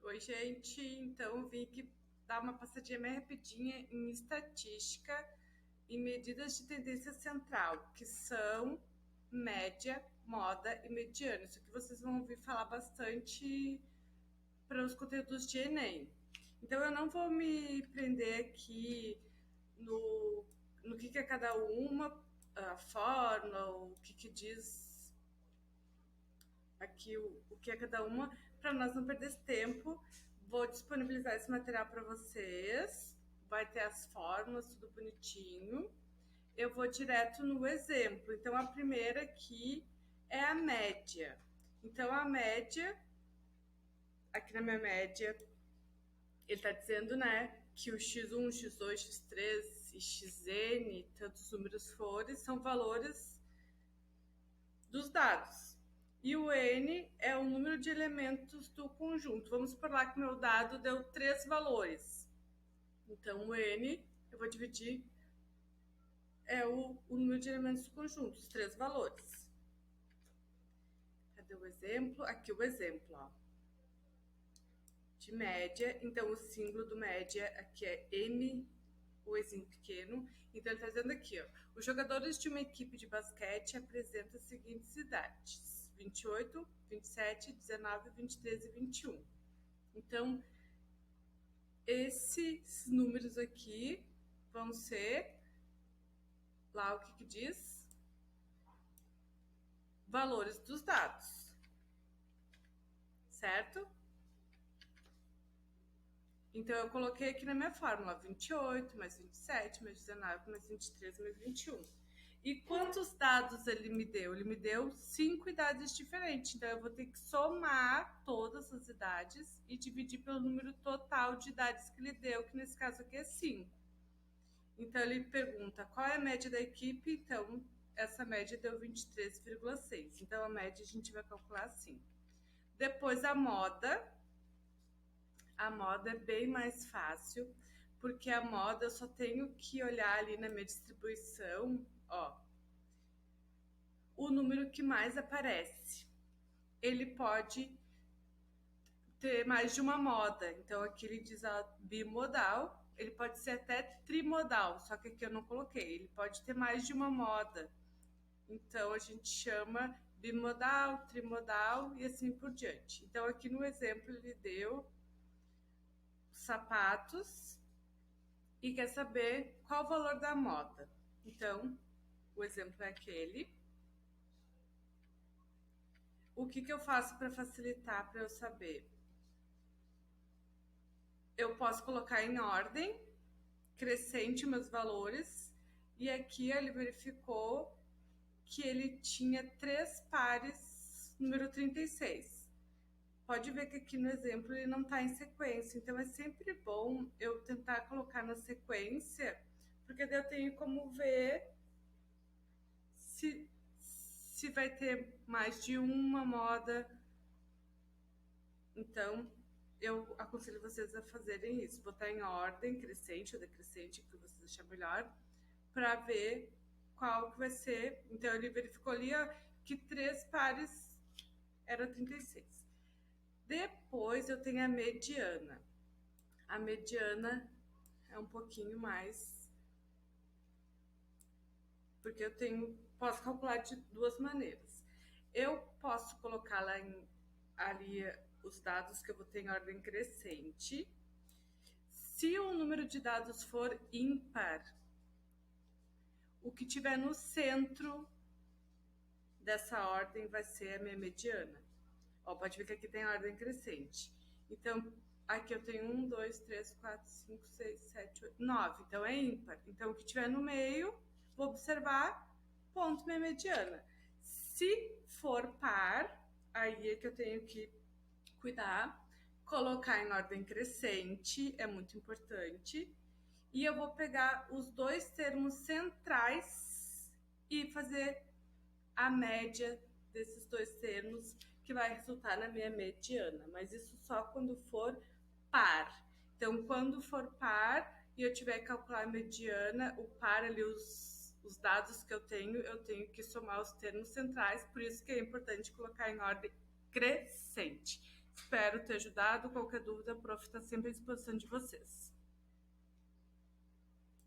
Oi, gente. Então, eu vim aqui dar uma passadinha mais rapidinha em estatística e medidas de tendência central, que são média, moda e mediana. Isso aqui vocês vão ouvir falar bastante para os conteúdos de Enem. Então, eu não vou me prender aqui no, no que é cada uma, a fórmula, o que diz aqui o que é cada uma, para nós não perder esse tempo. Vou disponibilizar esse material para vocês, vai ter as fórmulas, tudo bonitinho. Eu vou direto no exemplo. Então, a primeira aqui é a média. Então, a média, aqui na minha média, ele está dizendo, né, que o x1, x2, x3 e xn, tantos números forem, são valores dos dados. E o N é o número de elementos do conjunto. Vamos supor lá que meu dado deu 3 valores. Então, o N, eu vou dividir, é o número de elementos do conjunto, os 3 valores. Cadê o exemplo? Aqui o exemplo, ó. De média. Então, o símbolo do média aqui é M, o Ezinho pequeno. Então, ele está dizendo aqui, ó. Os jogadores de uma equipe de basquete apresentam as seguintes idades: 28, 27, 19, 23 e 21. Então, esses números aqui vão ser, lá o que diz? Valores dos dados. Certo? Então, eu coloquei aqui na minha fórmula 28, mais 27, mais 19, mais 23, mais 21. E quantos dados ele me deu? Ele me deu 5 idades diferentes. Então, eu vou ter que somar todas as idades e dividir pelo número total de idades que ele deu, que nesse caso aqui é 5. Então, ele pergunta qual é a média da equipe. Então, essa média deu 23,6. Então, a média a gente vai calcular assim. Depois, a moda. A moda é bem mais fácil, porque a moda eu só tenho que olhar ali na minha distribuição, ó, o número que mais aparece. Ele pode ter mais de uma moda, então aqui ele diz bimodal, ele pode ser até trimodal, só que aqui eu não coloquei. Ele pode ter mais de uma moda, então a gente chama bimodal, trimodal e assim por diante. Então aqui no exemplo ele deu sapatos e quer saber qual o valor da moda. Então, o exemplo é aquele. O que eu faço para facilitar para eu saber? Eu posso colocar em ordem crescente meus valores, e aqui ele verificou que ele tinha 3 pares, número 36. Pode ver que aqui no exemplo ele não está em sequência, então é sempre bom eu tentar colocar na sequência, porque daí eu tenho como ver se vai ter mais de uma moda. Então, eu aconselho vocês a fazerem isso, botar em ordem crescente ou decrescente, que vocês acharem melhor, para ver qual que vai ser. Então, ele verificou ali ó, que 3 pares era 36. Depois, eu tenho a mediana. A mediana é um pouquinho mais, porque eu posso calcular de duas maneiras. Eu posso colocar lá ali os dados que eu vou ter em ordem crescente. Se o número de dados for ímpar, o que tiver no centro dessa ordem vai ser a minha mediana. Ó, pode ver que aqui tem a ordem crescente. Então, aqui eu tenho 1, 2, 3, 4, 5, 6, 7, 8, 9. Então, é ímpar. Então, o que tiver no meio, vou observar, ponto, minha mediana. Se for par, aí é que eu tenho que cuidar, colocar em ordem crescente, é muito importante. E eu vou pegar os dois termos centrais e fazer a média desses dois termos, que vai resultar na minha mediana. Mas isso só quando for par. Então, quando for par e eu tiver que calcular a mediana, o par ali, os dados que eu tenho que somar os termos centrais, por isso que é importante colocar em ordem crescente. Espero ter ajudado. Qualquer dúvida, a prof está sempre à disposição de vocês.